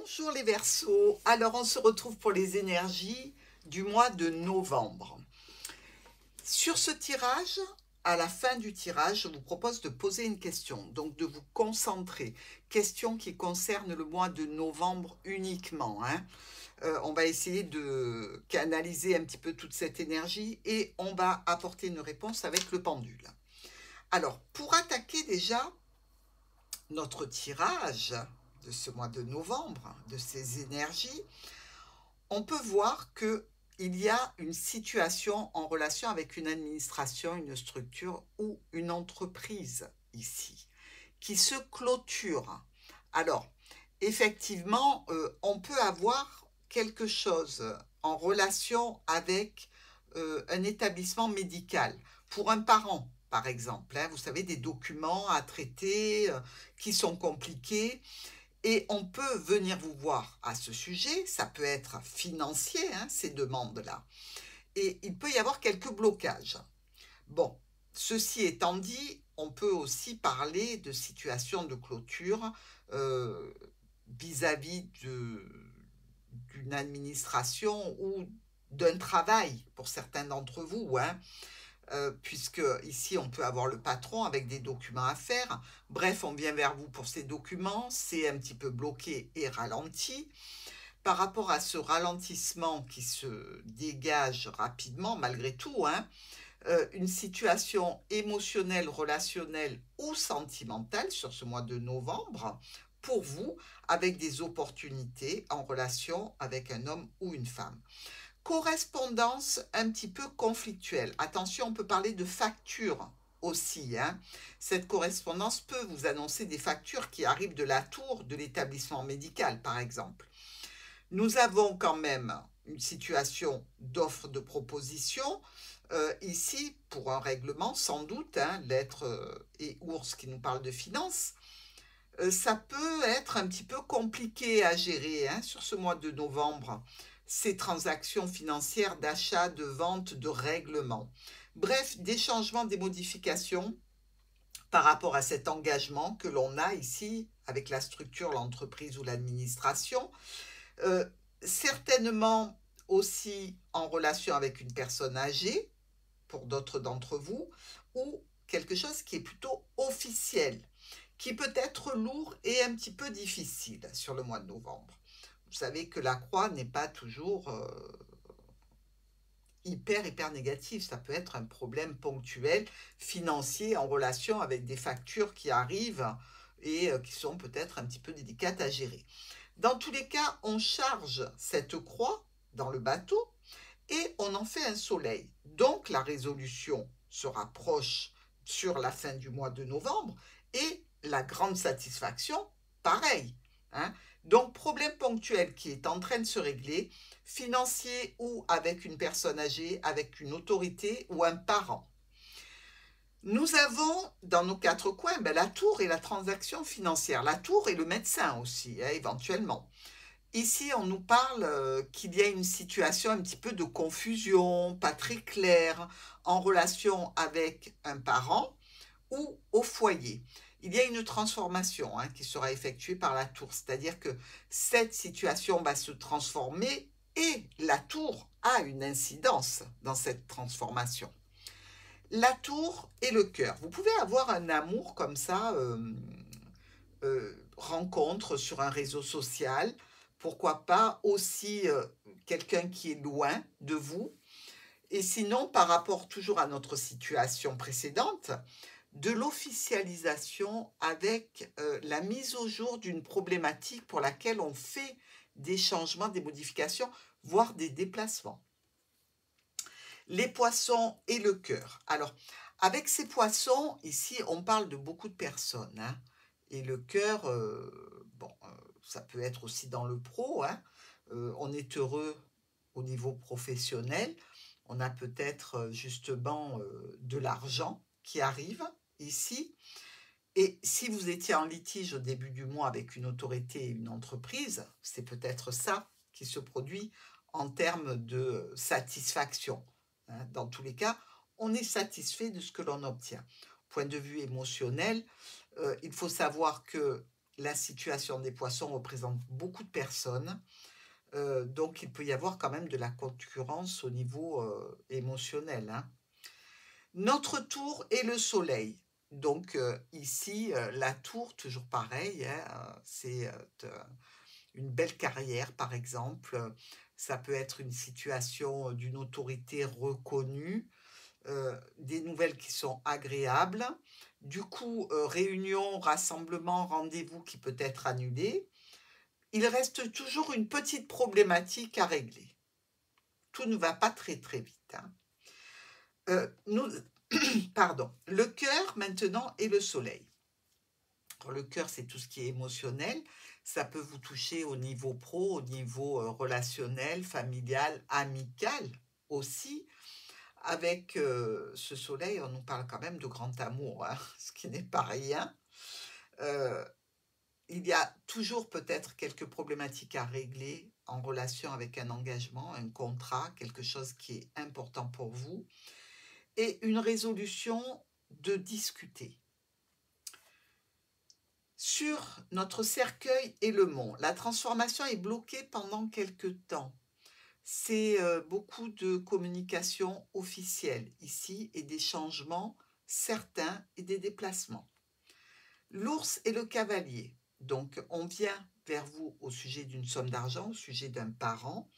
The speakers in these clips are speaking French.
Bonjour les Verseaux, alors on se retrouve pour les énergies du mois de novembre. Sur ce tirage, à la fin du tirage, je vous propose de poser une question, donc de vous concentrer. Question qui concerne le mois de novembre uniquement. On va essayer de canaliser un petit peu toute cette énergie et on va apporter une réponse avec le pendule. Alors, pour attaquer déjà notre tirage de ce mois de novembre, de ces énergies, on peut voir qu'il y a une situation en relation avec une administration, une structure ou une entreprise ici, qui se clôture. Alors, effectivement, on peut avoir quelque chose en relation avec un établissement médical, pour un parent, par exemple. Vous savez, des documents à traiter qui sont compliqués. Et on peut venir vous voir à ce sujet, ça peut être financier, ces demandes-là. Et il peut y avoir quelques blocages. Bon, ceci étant dit, on peut aussi parler de situations de clôture vis-à-vis d'une administration ou d'un travail pour certains d'entre vous, puisque ici on peut avoir le patron avec des documents à faire. Bref, on vient vers vous pour ces documents, c'est un petit peu bloqué et ralenti. Par rapport à ce ralentissement qui se dégage rapidement malgré tout, une situation émotionnelle, relationnelle ou sentimentale sur ce mois de novembre pour vous, avec des opportunités en relation avec un homme ou une femme. Correspondance un petit peu conflictuelle. Attention, on peut parler de factures aussi. Cette correspondance peut vous annoncer des factures qui arrivent de la tour de l'établissement médical, par exemple. Nous avons quand même une situation d'offre de proposition. Ici, pour un règlement, sans doute, lettres et ours qui nous parlent de finances, ça peut être un petit peu compliqué à gérer sur ce mois de novembre, ces transactions financières d'achat, de vente, de règlement. Bref, des changements, des modifications par rapport à cet engagement que l'on a ici avec la structure, l'entreprise ou l'administration. Certainement aussi en relation avec une personne âgée, pour d'autres d'entre vous, ou quelque chose qui est plutôt officiel, qui peut être lourd et un petit peu difficile sur le mois de novembre. Vous savez que la croix n'est pas toujours hyper négative. Ça peut être un problème ponctuel, financier, en relation avec des factures qui arrivent et qui sont peut-être un petit peu délicates à gérer. Dans tous les cas, on charge cette croix dans le bateau et on en fait un soleil. Donc la résolution se rapproche sur la fin du mois de novembre et la grande satisfaction, pareil. Donc problème ponctuel qui est en train de se régler, financier ou avec une personne âgée, avec une autorité ou un parent. Nous avons dans nos quatre coins la tour et la transaction financière. La tour et le médecin aussi, éventuellement. Ici, on nous parle qu'il y a une situation un petit peu de confusion, pas très claire, en relation avec un parent ou au foyer. Il y a une transformation qui sera effectuée par la tour, c'est-à-dire que cette situation va se transformer et la tour a une incidence dans cette transformation. La tour et le cœur. Vous pouvez avoir un amour comme ça, rencontre sur un réseau social, pourquoi pas aussi quelqu'un qui est loin de vous. Et sinon, par rapport toujours à notre situation précédente, de l'officialisation avec la mise au jour d'une problématique pour laquelle on fait des changements, des modifications, voire des déplacements. Les poissons et le cœur. Alors, avec ces poissons, ici, on parle de beaucoup de personnes. Et le cœur, ça peut être aussi dans le pro. On est heureux au niveau professionnel. On a peut-être justement de l'argent qui arrive ici. Et si vous étiez en litige au début du mois avec une autorité et une entreprise, c'est peut-être ça qui se produit en termes de satisfaction. Dans tous les cas, on est satisfait de ce que l'on obtient. Point de vue émotionnel, il faut savoir que la situation des poissons représente beaucoup de personnes, donc il peut y avoir quand même de la concurrence au niveau émotionnel, hein. Notre tour est le soleil. Donc ici, la tour, toujours pareil, hein, c'est une belle carrière, par exemple. Ça peut être une situation d'une autorité reconnue, des nouvelles qui sont agréables. Du coup, réunion, rassemblement, rendez-vous qui peut être annulé. Il reste toujours une petite problématique à régler. Tout ne va pas très très vite, hein. Nous, pardon, le cœur maintenant et le soleil. Alors, le cœur, c'est tout ce qui est émotionnel. Ça peut vous toucher au niveau pro, au niveau relationnel, familial, amical aussi. Avec ce soleil, on nous parle quand même de grand amour, hein, ce qui n'est pas rien. Euh, il y a toujours peut-être quelques problématiques à régler en relation avec un engagement, un contrat, quelque chose qui est important pour vous, et une résolution de discuter. Sur notre cercueil et le mont, la transformation est bloquée pendant quelques temps. C'est beaucoup de communication officielle ici et des changements certains et des déplacements. L'ours et le cavalier. Donc, on vient vers vous au sujet d'une somme d'argent, au sujet d'un parent,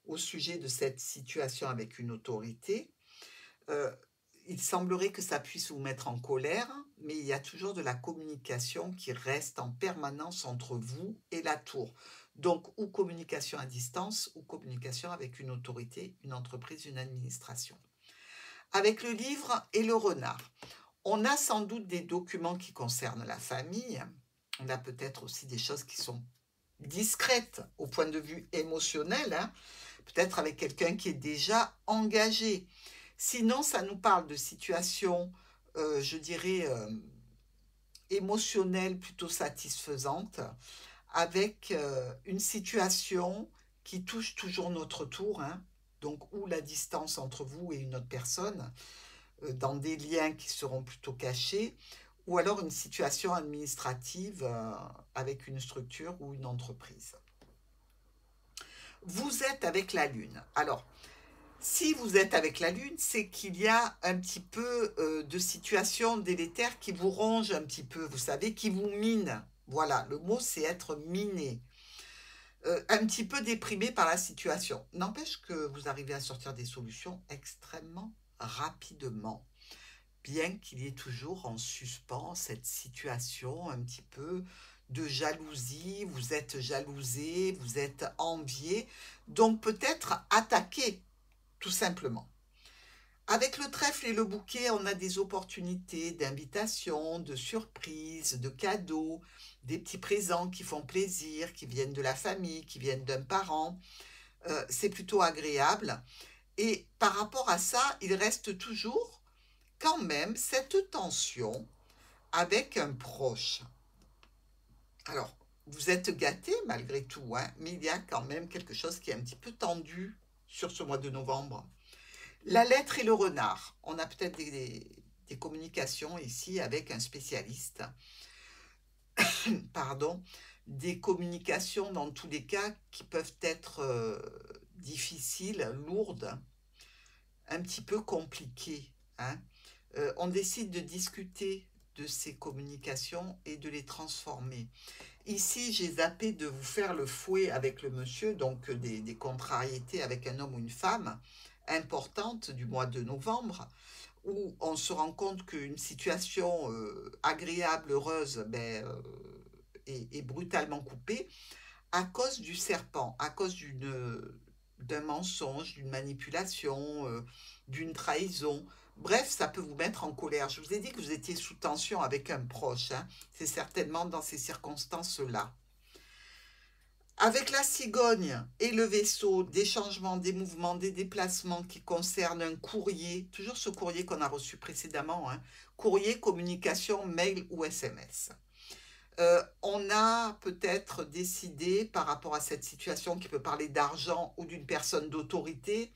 au sujet de cette situation avec une autorité. Il semblerait que ça puisse vous mettre en colère, mais il y a toujours de la communication qui reste en permanence entre vous et la tour. Donc, ou communication à distance, ou communication avec une autorité, une entreprise, une administration. Avec le livre et le renard, on a sans doute des documents qui concernent la famille. On a peut-être aussi des choses qui sont discrètes au point de vue émotionnel, hein, peut-être avec quelqu'un qui est déjà engagé. Sinon, ça nous parle de situations, je dirais, émotionnelles plutôt satisfaisantes, avec une situation qui touche toujours notre tour, hein, donc ou la distance entre vous et une autre personne, dans des liens qui seront plutôt cachés, ou alors une situation administrative avec une structure ou une entreprise. Vous êtes avec la Lune. Alors, si vous êtes avec la Lune, c'est qu'il y a un petit peu de situations délétères qui vous rongent un petit peu, vous savez, qui vous minent. Voilà, le mot c'est être miné. Un petit peu déprimé par la situation. N'empêche que vous arrivez à sortir des solutions extrêmement rapidement, bien qu'il y ait toujours en suspens cette situation un petit peu de jalousie, vous êtes jalousé, vous êtes envié, donc peut-être attaqué, tout simplement. Avec le trèfle et le bouquet, on a des opportunités d'invitation, de surprises, de cadeaux, des petits présents qui font plaisir, qui viennent de la famille, qui viennent d'un parent. C'est plutôt agréable. Et par rapport à ça, il reste toujours quand même cette tension avec un proche. Alors, vous êtes gâté malgré tout, hein, mais il y a quand même quelque chose qui est un petit peu tendu sur ce mois de novembre. La lettre et le renard. On a peut-être des communications ici avec un spécialiste. Pardon. Des communications dans tous les cas qui peuvent être difficiles, lourdes, un petit peu compliquées, hein. On décide de discuter de ces communications et de les transformer. Ici, j'ai zappé de vous faire le fouet avec le monsieur, donc des contrariétés avec un homme ou une femme importantes du mois de novembre, où on se rend compte qu'une situation agréable, heureuse, est brutalement coupée à cause du serpent, à cause d'un mensonge, d'une manipulation, d'une trahison. Bref, ça peut vous mettre en colère. Je vous ai dit que vous étiez sous tension avec un proche, hein. C'est certainement dans ces circonstances-là. Avec la cigogne et le vaisseau, des changements, des mouvements, des déplacements qui concernent un courrier, toujours ce courrier qu'on a reçu précédemment, hein, courrier, communication, mail ou SMS. On a peut-être décidé, par rapport à cette situation qui peut parler d'argent ou d'une personne d'autorité,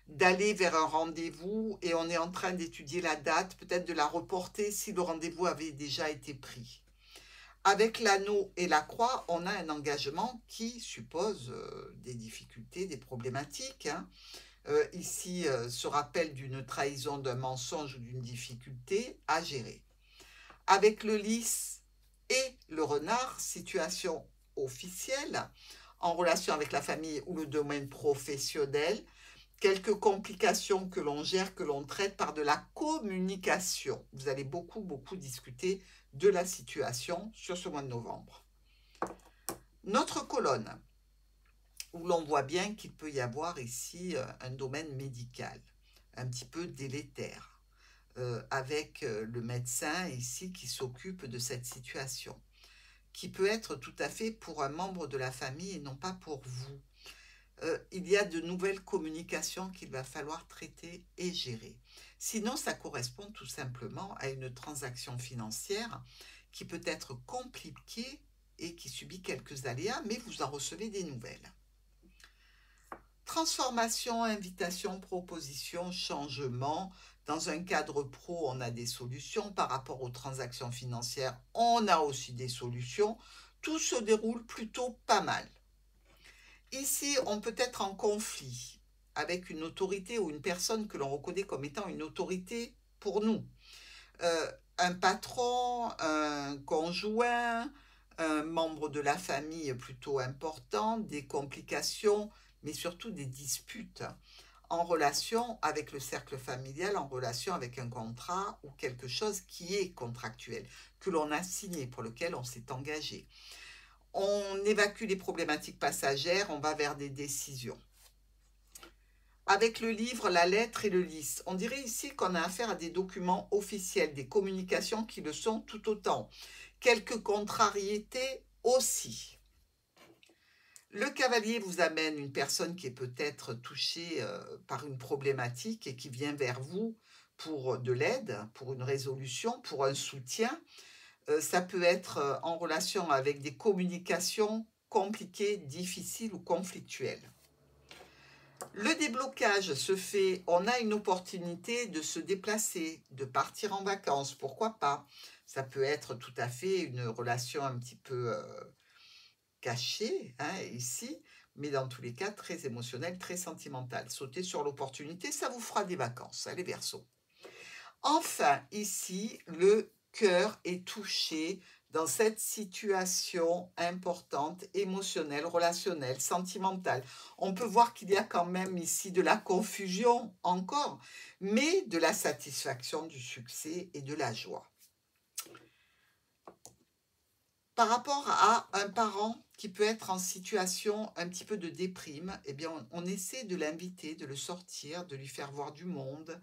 d'aller vers un rendez-vous et on est en train d'étudier la date, peut-être de la reporter si le rendez-vous avait déjà été pris. Avec l'anneau et la croix, on a un engagement qui suppose des difficultés, des problématiques, hein. Ici, ce rappel d'une trahison, d'un mensonge ou d'une difficulté à gérer. Avec le lys et le renard, situation officielle, en relation avec la famille ou le domaine professionnel, quelques complications que l'on gère, que l'on traite par de la communication. Vous allez beaucoup discuter de la situation sur ce mois de novembre. Notre colonne, où l'on voit bien qu'il peut y avoir ici un domaine médical, un petit peu délétère, avec le médecin ici qui s'occupe de cette situation, qui peut être tout à fait pour un membre de la famille et non pas pour vous. Il y a de nouvelles communications qu'il va falloir traiter et gérer. Sinon, ça correspond tout simplement à une transaction financière qui peut être compliquée et qui subit quelques aléas, mais vous en recevez des nouvelles. Transformation, invitation, proposition, changement. Dans un cadre pro, on a des solutions. Par rapport aux transactions financières, on a aussi des solutions. Tout se déroule plutôt pas mal. Ici, on peut être en conflit avec une autorité ou une personne que l'on reconnaît comme étant une autorité pour nous. Un patron, un conjoint, un membre de la famille plutôt important, des complications, mais surtout des disputes en relation avec le cercle familial, en relation avec un contrat ou quelque chose qui est contractuel, que l'on a signé, pour lequel on s'est engagé. On évacue les problématiques passagères, on va vers des décisions. Avec le livre, la lettre et le lys, on dirait ici qu'on a affaire à des documents officiels, des communications qui le sont tout autant. Quelques contrariétés aussi. Le cavalier vous amène une personne qui est peut-être touchée par une problématique et qui vient vers vous pour de l'aide, pour une résolution, pour un soutien. Ça peut être en relation avec des communications compliquées, difficiles ou conflictuelles. Le déblocage se fait, on a une opportunité de se déplacer, de partir en vacances, pourquoi pas. Ça peut être tout à fait une relation un petit peu cachée, hein, ici, mais dans tous les cas, très émotionnelle, très sentimentale. Sautez sur l'opportunité, ça vous fera des vacances, allez Verseau. Enfin, ici, le cœur est touché dans cette situation importante, émotionnelle, relationnelle, sentimentale. On peut voir qu'il y a quand même ici de la confusion encore, mais de la satisfaction, du succès et de la joie. Par rapport à un parent qui peut être en situation un petit peu de déprime, eh bien, on essaie de l'inviter, de le sortir, de lui faire voir du monde,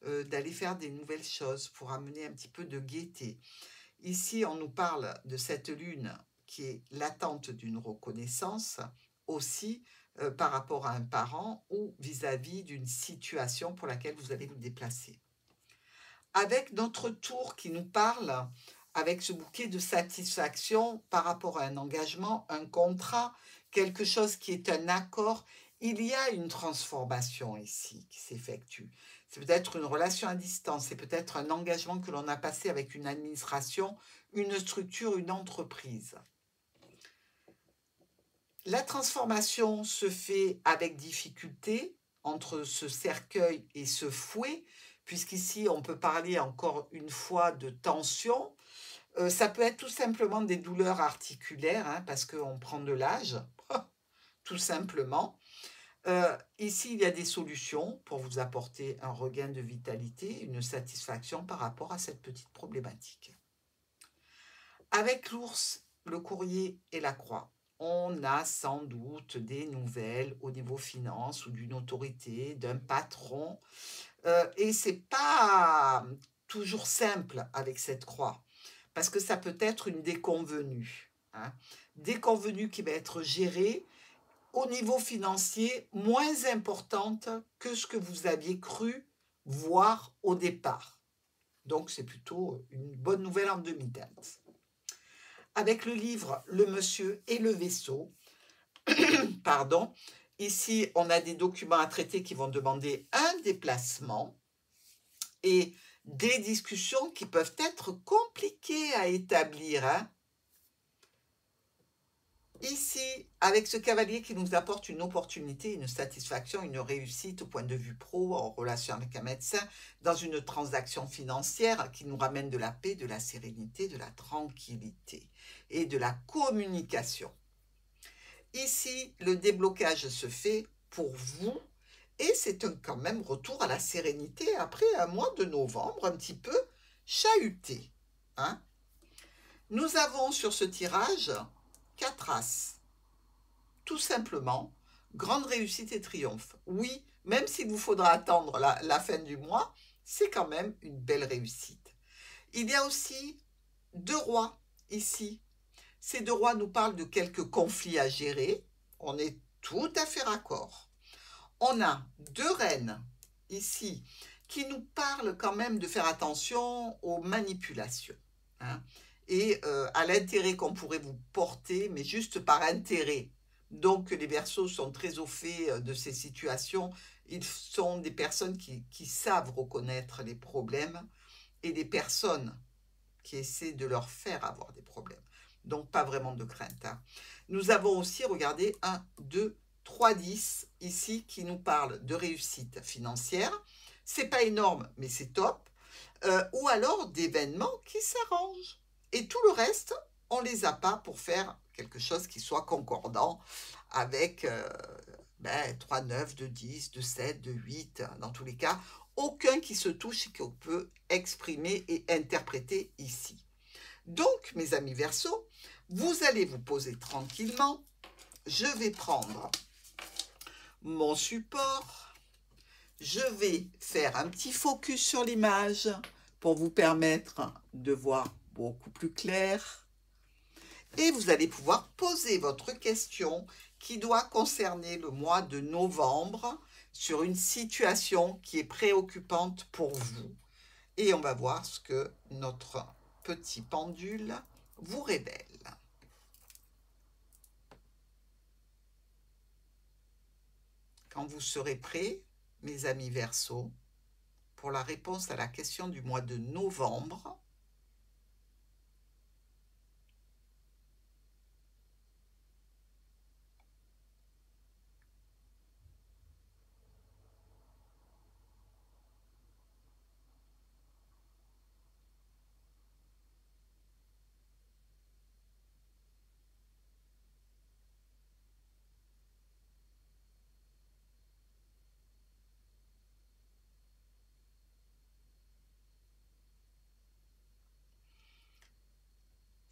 d'aller faire des nouvelles choses pour amener un petit peu de gaieté. Ici, on nous parle de cette lune qui est l'attente d'une reconnaissance, aussi par rapport à un parent ou vis-à-vis d'une situation pour laquelle vous allez vous déplacer. Avec notre tour qui nous parle, avec ce bouquet de satisfaction par rapport à un engagement, un contrat, quelque chose qui est un accord, il y a une transformation ici qui s'effectue. C'est peut-être une relation à distance, c'est peut-être un engagement que l'on a passé avec une administration, une structure, une entreprise. La transformation se fait avec difficulté entre ce cercueil et ce fouet, puisqu'ici on peut parler encore une fois de tension. Ça peut être tout simplement des douleurs articulaires, hein, parce qu'on prend de l'âge, tout simplement. Ici, il y a des solutions pour vous apporter un regain de vitalité, une satisfaction par rapport à cette petite problématique. Avec l'ours, le courrier et la croix, on a sans doute des nouvelles au niveau finance ou d'une autorité, d'un patron. Et c'est pas toujours simple avec cette croix, parce que ça peut être une déconvenue, hein. Déconvenue qui va être gérée au niveau financier moins importante que ce que vous aviez cru voir au départ. Donc, c'est plutôt une bonne nouvelle en demi-teinte. Avec le livre Le Monsieur et le Vaisseau, pardon, ici, on a des documents à traiter qui vont demander un déplacement et des discussions qui peuvent être compliquées à établir, hein. Ici, avec ce cavalier qui nous apporte une opportunité, une satisfaction, une réussite au point de vue pro, en relation avec un médecin, dans une transaction financière qui nous ramène de la paix, de la sérénité, de la tranquillité et de la communication. Ici, le déblocage se fait pour vous et c'est quand même retour à la sérénité après un mois de novembre un petit peu chahuté. Hein? Nous avons sur ce tirage 4 as. Tout simplement, grande réussite et triomphe. Oui, même s'il vous faudra attendre la fin du mois, c'est quand même une belle réussite. Il y a aussi 2 rois ici. Ces 2 rois nous parlent de quelques conflits à gérer. On est tout à fait raccord. On a 2 reines ici qui nous parlent quand même de faire attention aux manipulations. Hein, et à l'intérêt qu'on pourrait vous porter, mais juste par intérêt. Donc les Verseaux sont très au fait de ces situations. Ils sont des personnes qui savent reconnaître les problèmes et des personnes qui essaient de leur faire avoir des problèmes. Donc pas vraiment de crainte. Hein. Nous avons aussi, regardez, 1, 2, 3, 10 ici qui nous parlent de réussite financière. C'est pas énorme, mais c'est top. Ou alors d'événements qui s'arrangent. Et tout le reste, on ne les a pas pour faire quelque chose qui soit concordant avec 3, 9, 2, 10, 2, 7, 2, 8, dans tous les cas, aucun qui se touche et qu'on peut exprimer et interpréter ici. Donc, mes amis Verseaux, vous allez vous poser tranquillement. Je vais prendre mon support. Je vais faire un petit focus sur l'image pour vous permettre de voir beaucoup plus clair. Et vous allez pouvoir poser votre question qui doit concerner le mois de novembre sur une situation qui est préoccupante pour vous. Et on va voir ce que notre petit pendule vous révèle. Quand vous serez prêts, mes amis Verseaux, pour la réponse à la question du mois de novembre,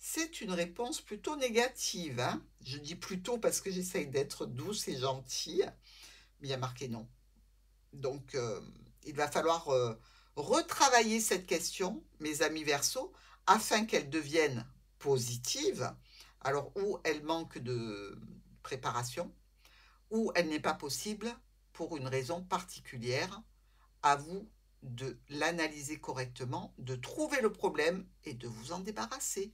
c'est une réponse plutôt négative. Hein, je dis plutôt parce que j'essaye d'être douce et gentille, mais il y a marqué non. Donc, il va falloir retravailler cette question, mes amis Verseaux, afin qu'elle devienne positive. Alors, où elle manque de préparation, ou elle n'est pas possible pour une raison particulière, à vous de l'analyser correctement, de trouver le problème et de vous en débarrasser.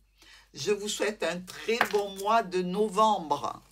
Je vous souhaite un très bon mois de novembre.